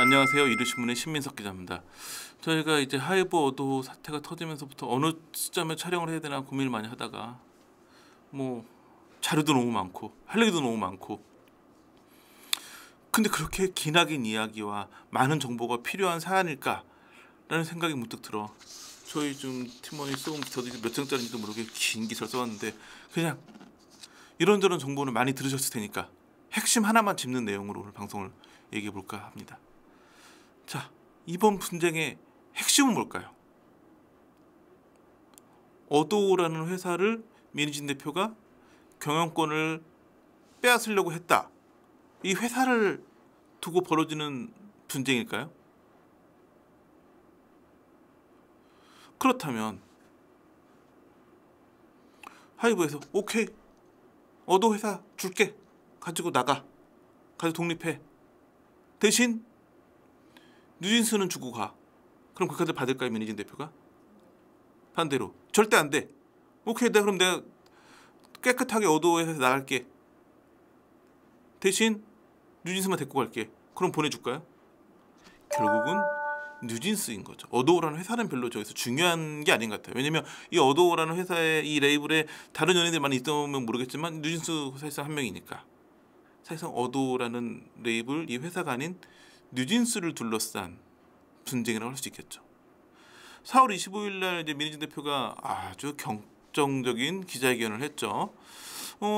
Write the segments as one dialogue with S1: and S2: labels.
S1: 안녕하세요. 이루신문의 신민석 기자입니다. 저희가 이제 하이브 어도 사태가 터지면서부터 어느 시점에 촬영을 해야 되나 고민을 많이 하다가 뭐 자료도 너무 많고 할 얘기도 너무 많고 근데 그렇게 기나긴 이야기와 많은 정보가 필요한 사안일까라는 생각이 문득 들어. 저희 좀 팀원이 써온 저도 몇 장짜리인지도 모르게 긴 기사를 써왔는데 그냥 이런저런 정보는 많이 들으셨을 테니까 핵심 하나만 짚는 내용으로 오늘 방송을 얘기해 볼까 합니다. 자, 이번 분쟁의 핵심은 뭘까요? 어도우라는 회사를 민희진 대표가 경영권을 빼앗으려고 했다. 이 회사를 두고 벌어지는 분쟁일까요? 그렇다면 하이브에서 오케이, 어도 회사 줄게, 가지고 나가, 가지고 독립해, 대신 뉴진스는 주고 가. 그럼 그 카드 받을까요, 민희진 대표가? 반대로 절대 안 돼. 오케이, 그럼 내가 깨끗하게 어도에서 나갈게. 대신 뉴진스만 데리고 갈게. 그럼 보내줄까요? 결국은 뉴진스인 거죠. 어도우라는 회사는 별로 저기서 중요한 게 아닌 것 같아요. 왜냐면 이 어도우라는 회사의 이 레이블에 다른 연예인들 많이 있다면 모르겠지만 뉴진스 사실상 한 명이니까 사실상 어도우라는 레이블 이 회사가 아닌 뉴진스를 둘러싼 분쟁이라고 할 수 있겠죠. 4월 25일 날 이제 민희진 대표가 아주 경정적인 기자회견을 했죠.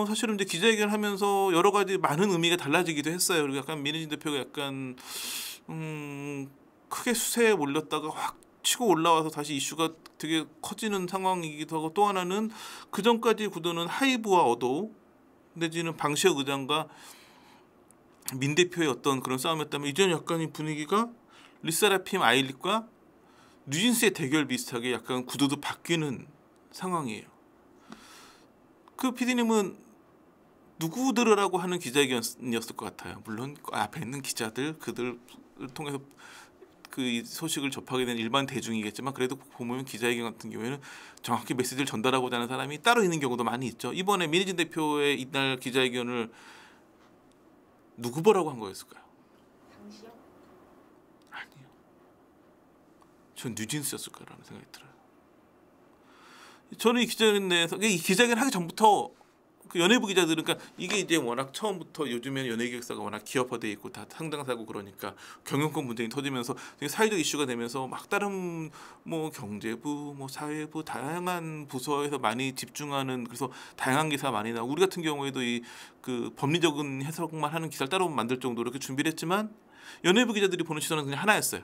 S1: 사실은 이제 기자회견을 하면서 여러 가지 많은 의미가 달라지기도 했어요. 그리고 약간 민희진 대표가 약간 크게 수세에 몰렸다가 확 치고 올라와서 다시 이슈가 되게 커지는 상황이기도 하고, 또 하나는 그 전까지 구도는 하이브와 어도우 내지는 방시혁 의장과 민 대표의 어떤 그런 싸움이었다면 이제는 약간 이 분위기가 르세라핌 아일릿과 뉴진스의 대결 비슷하게 약간 구도도 바뀌는 상황이에요. 그 PD님은 누구들이라고 하는 기자회견이었을 것 같아요. 물론 앞에 있는 기자들, 그들을 통해서 그 소식을 접하게 된 일반 대중이겠지만 그래도 보면 기자회견 같은 경우에는 정확히 메시지를 전달하고자 하는 사람이 따로 있는 경우도 많이 있죠. 이번에 민희진 대표의 이날 기자회견을 누구 보라고 한 거였을까요?
S2: 당시요?
S1: 아니요. 전 뉴진스였을 거라는 생각이 들어요. 저는 이 기자회견 내에서 이 기자회견 하기 전부터 그 연예부 기자들은 그러니까 이게 이제 워낙 처음부터 요즘에는 연예기획사가 워낙 기업화돼 있고 다 상장사고 그러니까 경영권 분쟁이 터지면서 되게 사회적 이슈가 되면서 막 다른 뭐 경제부, 뭐 사회부 다양한 부서에서 많이 집중하는, 그래서 다양한 기사 많이 나오고 우리 같은 경우에도 이 그 법리적인 해석만 하는 기사를 따로 만들 정도로 이렇게 준비를 했지만 연예부 기자들이 보는 시선은 그냥 하나였어요.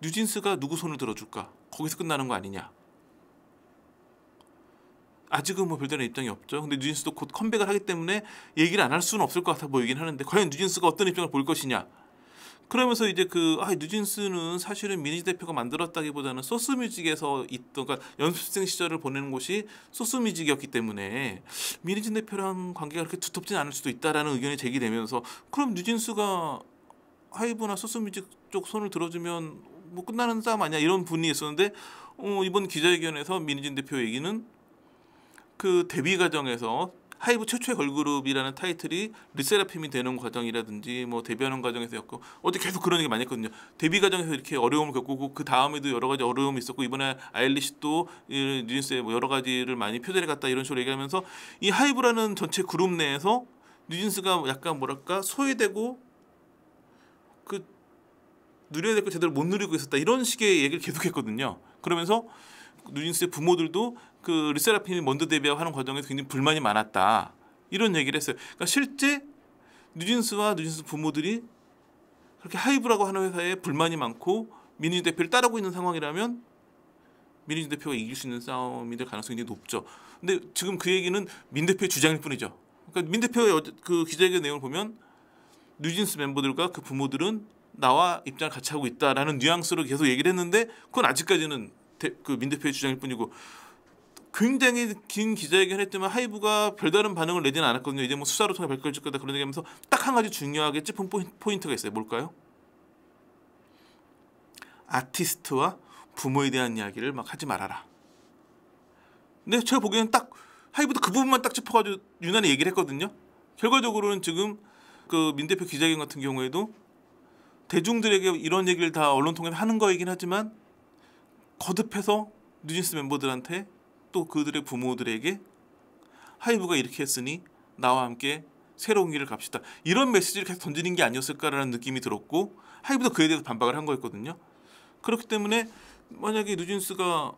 S1: 뉴진스가 누구 손을 들어줄까? 거기서 끝나는 거 아니냐? 아직은 뭐 별다른 입장이 없죠. 근데 뉴진스도 곧 컴백을 하기 때문에 얘기를 안 할 수는 없을 것 같아 보이긴 하는데 과연 뉴진스가 어떤 입장을 볼 것이냐. 그러면서 이제 뉴진스는 사실은 민희진 대표가 만들었다기보다는 소스뮤직에서 있던, 그러니까 연습생 시절을 보내는 곳이 소스뮤직이었기 때문에 민희진 대표랑 관계가 그렇게 두텁진 않을 수도 있다라는 의견이 제기되면서 그럼 뉴진스가 하이브나 소스뮤직 쪽 손을 들어주면 뭐 끝나는 싸움 아니야, 이런 분이 있었는데 이번 기자회견에서 민희진 대표 얘기는 그 데뷔 과정에서 하이브 최초의 걸그룹이라는 타이틀이 르세라핌이 되는 과정이라든지 뭐 데뷔하는 과정에서였고 어제 계속 그런 얘기 많이 했거든요. 데뷔 과정에서 이렇게 어려움을 겪고 그 다음에도 여러 가지 어려움이 있었고 이번에 아일리시도 뉴진스의 뭐 여러 가지를 많이 표절해 갔다 이런 식으로 얘기하면서 이 하이브라는 전체 그룹 내에서 뉴진스가 약간 뭐랄까 소외되고 그 누려야 될 거 제대로 못 누리고 있었다 이런 식의 얘기를 계속했거든요. 그러면서 뉴진스의 부모들도 그 르세라핌이 먼저 데뷔하는 과정에서 굉장히 불만이 많았다 이런 얘기를 했어요. 그러니까 실제 뉴진스와 뉴진스 부모들이 그렇게 하이브라고 하는 회사에 불만이 많고 민희진 대표를 따르고 있는 상황이라면 민희진 대표가 이길 수 있는 싸움이 될 가능성이 높죠. 근데 지금 그 얘기는 민 대표의 주장일 뿐이죠. 그러니까 민 대표의 그 기자회견 내용을 보면 뉴진스 멤버들과 그 부모들은 나와 입장을 같이 하고 있다라는 뉘앙스로 계속 얘기를 했는데 그건 아직까지는 그 민 대표의 주장일 뿐이고 굉장히 긴 기자회견을 했지만 하이브가 별다른 반응을 내지는 않았거든요. 이제 뭐 수사로 통해 밝혀질 거다 그런 얘기하면서 딱 한 가지 중요하게 짚은 포인트가 있어요. 뭘까요? 아티스트와 부모에 대한 이야기를 막 하지 말아라. 근데 제가 보기에는 딱 하이브도 그 부분만 딱 짚어가지고 유난히 얘기를 했거든요. 결과적으로는 지금 그 민 대표 기자회견 같은 경우에도 대중들에게 이런 얘기를 다 언론 통해서 하는 거이긴 하지만 거듭해서 뉴진스 멤버들한테 또 그들의 부모들에게 하이브가 이렇게 했으니 나와 함께 새로운 길을 갑시다. 이런 메시지를 계속 던지는 게 아니었을까라는 느낌이 들었고 하이브도 그에 대해서 반박을 한 거였거든요. 그렇기 때문에 만약에 뉴진스가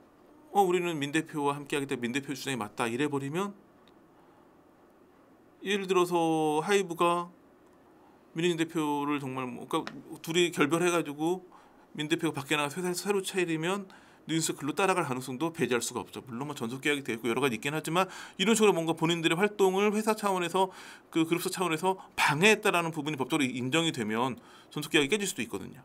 S1: 우리는 민 대표와 함께하기 때문에 민 대표 주장이 맞다 이래버리면 예를 들어서 하이브가 민희진 대표를 정말 그러니까 둘이 결별해가지고 민 대표가 밖에 나가서 회사를 새로 차리면 뉴진스가 글로 따라갈 가능성도 배제할 수가 없죠. 물론 뭐 전속 계약이 되어 있고 여러 가지 있긴 하지만 이런 식으로 뭔가 본인들의 활동을 회사 차원에서 그 그룹사 차원에서 방해했다라는 부분이 법적으로 인정이 되면 전속 계약이 깨질 수도 있거든요.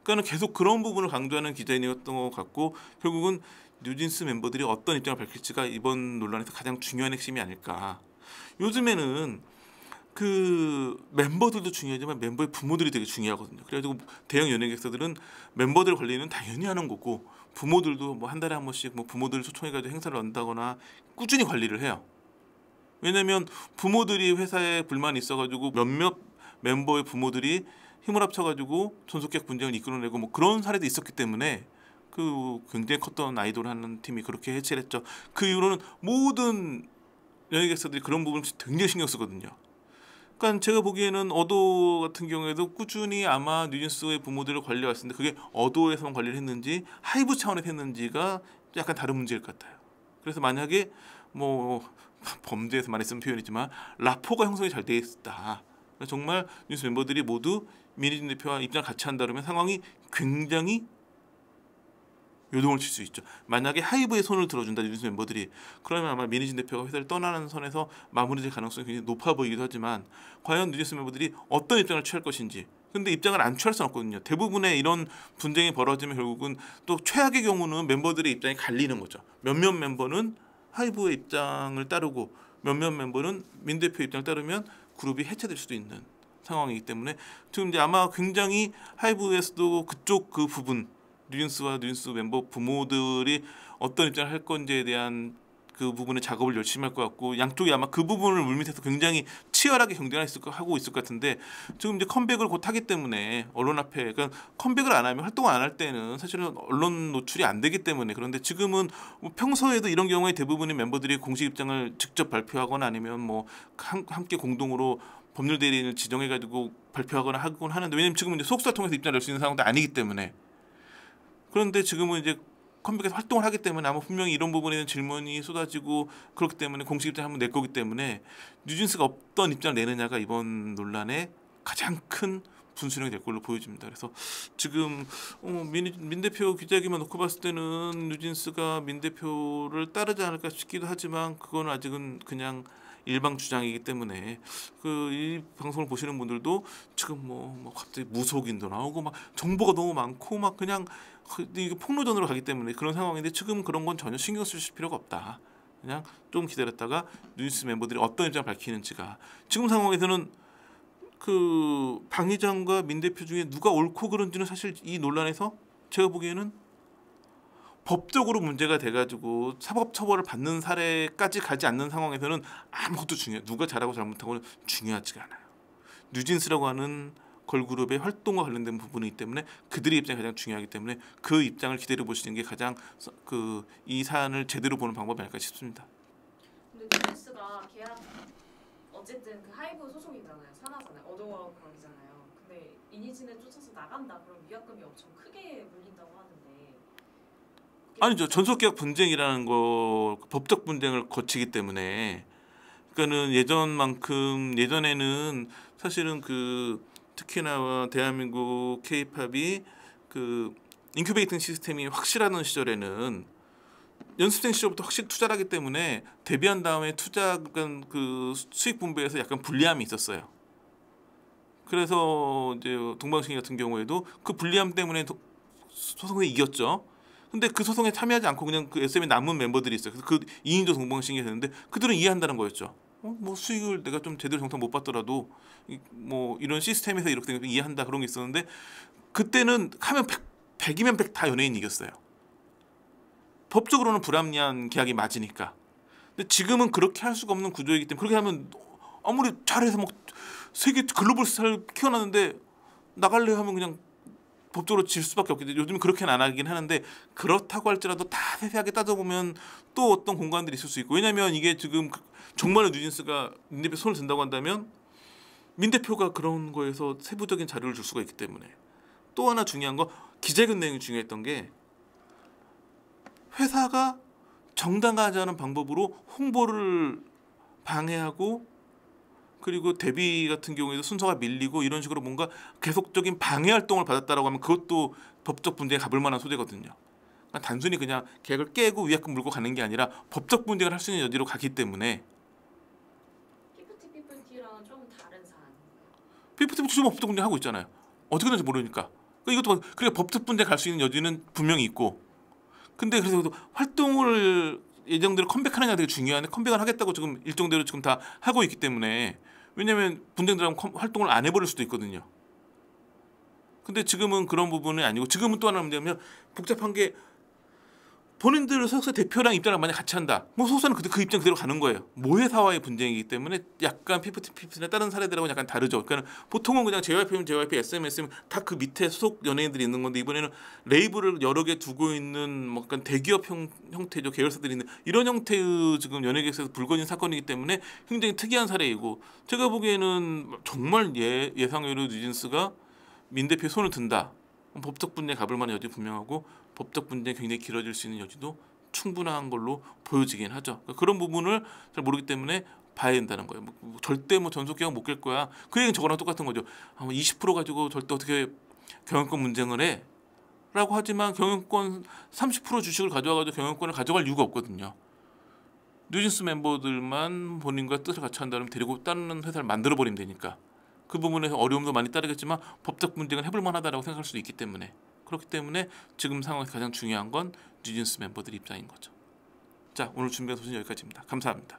S1: 그러니까는 계속 그런 부분을 강조하는 기자인이었던 것 같고 결국은 뉴진스 멤버들이 어떤 입장을 밝힐지가 이번 논란에서 가장 중요한 핵심이 아닐까. 요즘에는 그 멤버들도 중요하지만 멤버의 부모들이 되게 중요하거든요. 그래가지고 대형 연예계에서들은 멤버들 관리는 당연히 하는 거고 부모들도 뭐 한 달에 한 번씩 뭐 부모들을 초청해가지고 행사를 한다거나 꾸준히 관리를 해요. 왜냐면 부모들이 회사에 불만이 있어가지고 몇몇 멤버의 부모들이 힘을 합쳐가지고 전속계약 분쟁을 이끌어내고 뭐 그런 사례도 있었기 때문에 그 굉장히 컸던 아이돌 하는 팀이 그렇게 해체를 했죠. 그 이후로는 모든 연예계에서들이 그런 부분을 굉장히 신경 쓰거든요. 그러니까 제가 보기에는 어도 같은 경우에도 꾸준히 아마 뉴진스의 부모들을 관리해왔는데 그게 어도에서만 관리를 했는지 하이브 차원에서 했는지가 약간 다른 문제일 것 같아요. 그래서 만약에 뭐 범죄에서 많이 쓰는 표현이지만 라포가 형성이 잘 돼 있다. 정말 뉴진스 멤버들이 모두 민희진 대표와 입장을 같이 한다 그러면 상황이 굉장히 요동을 칠 수 있죠. 만약에 하이브의 손을 들어준다 뉴진스 멤버들이 그러면 아마 민희진 대표가 회사를 떠나는 선에서 마무리될 가능성이 굉장히 높아 보이기도 하지만 과연 뉴진스 멤버들이 어떤 입장을 취할 것인지 근데 입장을 안 취할 수는 없거든요. 대부분의 이런 분쟁이 벌어지면 결국은 또 최악의 경우는 멤버들의 입장이 갈리는 거죠. 몇몇 멤버는 하이브의 입장을 따르고 몇몇 멤버는 민 대표의 입장을 따르면 그룹이 해체될 수도 있는 상황이기 때문에 지금 이제 아마 굉장히 하이브에서도 그쪽 그 부분 뉴진스와 뉴진스 멤버 부모들이 어떤 입장을 할 건지에 대한 그 부분의 작업을 열심히 할 것 같고 양쪽이 아마 그 부분을 물밑에서 굉장히 치열하게 경쟁을 하고 있을 것 같은데 지금 이제 컴백을 곧 하기 때문에 언론 앞에 그러니까 컴백을 안 하면 활동을 안 할 때는 사실은 언론 노출이 안 되기 때문에 그런데 지금은 뭐 평소에도 이런 경우에 대부분의 멤버들이 공식 입장을 직접 발표하거나 아니면 뭐 함께 공동으로 법률 대리인을 지정해가지고 발표하거나 하곤 하는데 왜냐면 지금은 이제 소속사 통해서 입장을 낼 수 있는 상황도 아니기 때문에 그런데 지금은 이제 컴백에서 활동을 하기 때문에 아마 분명히 이런 부분에 대한 질문이 쏟아지고 그렇기 때문에 공식 입장 한번 낼 거기 때문에 뉴진스가 어떤 입장을 내느냐가 이번 논란의 가장 큰 분수령이 될 걸로 보여집니다. 그래서 지금 민 대표 기자회견만 놓고 봤을 때는 뉴진스가 민 대표를 따르지 않을까 싶기도 하지만 그건 아직은 그냥 일방 주장이기 때문에 그 이 방송을 보시는 분들도 지금 뭐 갑자기 무속인도 나오고 막 정보가 너무 많고 막 그냥 이게 폭로전으로 가기 때문에 그런 상황인데 지금 그런 건 전혀 신경 쓰실 필요가 없다. 그냥 좀 기다렸다가 뉴스 멤버들이 어떤 입장을 밝히는지가 지금 상황에서는 그 방 의장과 민 대표 중에 누가 옳고 그른지는 사실 이 논란에서 제가 보기에는 법적으로 문제가 돼가지고 사법 처벌을 받는 사례까지 가지 않는 상황에서는 아무것도 누가 잘하고 잘못하고는 중요하지가 않아요. 뉴진스라고 하는 걸그룹의 활동과 관련된 부분이기 때문에 그들의 입장이 가장 중요하기 때문에 그 입장을 기다려 보시는 게 가장 이 사안을 제대로 보는 방법이 아닐까 싶습니다.
S2: 근데 뉴진스가 계약 어쨌든 그 하이브 소속이잖아요. 산하잖아요. 어도와 관계잖아요. 근데 이니진에 쫓아서 나간다 그럼 위약금이 엄청 크게 물린다고 하는데
S1: 아니죠. 전속계약 분쟁이라는 거 법적 분쟁을 거치기 때문에 그러니까는 예전에는 사실은 그 특히나 대한민국 K-팝이 그 인큐베이팅 시스템이 확실하던 시절에는 연습생 시절부터 확실히 투자를 하기 때문에 데뷔한 다음에 투자 그 수익 분배에서 약간 불리함이 있었어요. 그래서 이제 동방신기 같은 경우에도 그 불리함 때문에 소송에 이겼죠. 근데 그 소송에 참여하지 않고 그냥 그 SM에 남은 멤버들이 있어요. 그래서 그 2인조 동방신기가 됐는데 그들은 이해한다는 거였죠. 뭐 수익을 내가 좀 제대로 정상 못 받더라도 뭐 이런 시스템에서 이렇게 된 거 이해한다 그런 게 있었는데 그때는 하면 100이면 100 다 연예인이 이겼어요. 법적으로는 불합리한 계약이 맞으니까. 근데 지금은 그렇게 할 수가 없는 구조이기 때문에 그렇게 하면 아무리 잘해서 막 세계 글로벌 스타를 키워놨는데 나갈래 하면 그냥 법적으로 질 수밖에 없겠죠. 요즘 그렇게는 안 하긴 하는데 그렇다고 할지라도 다 세세하게 따져보면 또 어떤 공간들이 있을 수 있고 왜냐하면 이게 지금 정말로 뉴진스가 민 대표 손을 든다고 한다면 민 대표가 그런 거에서 세부적인 자료를 줄 수가 있기 때문에 또 하나 중요한 거 기자회견 내용이 중요했던 게 회사가 정당하지 않은 방법으로 홍보를 방해하고 그리고 데뷔 같은 경우에도 순서가 밀리고 이런 식으로 뭔가 계속적인 방해 활동을 받았다라고 하면 그것도 법적 분쟁에 가볼 만한 소재거든요. 그러니까 단순히 그냥 계약을 깨고 위약금 물고 가는 게 아니라 법적 분쟁을 할 수 있는 여지로 가기 때문에
S2: PPT랑은 좀 다른 사안인가요?
S1: PPT 지금 법적 분쟁 하고 있잖아요. 어떻게 되는지 모르니까. 그러니까 이것도 그러니까 법적 분쟁 갈 수 있는 여지는 분명히 있고. 근데 그래서 활동을 예정대로 컴백하느냐 되게 중요한데 컴백을 하겠다고 지금 일정대로 지금 다 하고 있기 때문에 왜냐하면 분쟁들하면 활동을 안 해버릴 수도 있거든요. 근데 지금은 그런 부분이 아니고 지금은 또 하나 문제냐면 복잡한 게 본인들 소속사 대표랑 입장을 만약 같이 한다. 뭐 소속사는 그 입장 그대로 가는 거예요. 모회사와의 분쟁이기 때문에 약간 PPT나 다른 사례들하고 약간 다르죠. 그러니까 보통은 그냥 JYP면 JYP, SMS면 다 그 밑에 소속 연예인들이 있는 건데 이번에는 레이블을 여러 개 두고 있는 뭐 약간 대기업 형태죠. 계열사들이 있는 이런 형태의 지금 연예계에서 불거진 사건이기 때문에 굉장히 특이한 사례이고 제가 보기에는 정말 예상외로 뉴진스가 민 대표의 손을 든다. 법적 분쟁에 가볼 만한 여지 분명하고 법적 분쟁이 굉장히 길어질 수 있는 여지도 충분한 걸로 보여지긴 하죠. 그러니까 그런 부분을 잘 모르기 때문에 봐야 된다는 거예요. 절대 전속 계약 못 깰 거야. 그 얘기는 저거랑 똑같은 거죠. 20% 가지고 절대 어떻게 경영권 문쟁을 해? 라고 하지만 경영권 30% 주식을 가져와가지고 경영권을 가져갈 이유가 없거든요. 뉴진스 멤버들만 본인과 뜻을 같이 한다면 데리고 다른 회사를 만들어버리면 되니까. 그 부분에서 어려움도 많이 따르겠지만 법적 분쟁은 해볼 만하다라고 생각할 수도 있기 때문에 그렇기 때문에 지금 상황에서 가장 중요한 건 뉴진스 멤버들 입장인 거죠. 자, 오늘 준비한 소식 여기까지입니다. 감사합니다.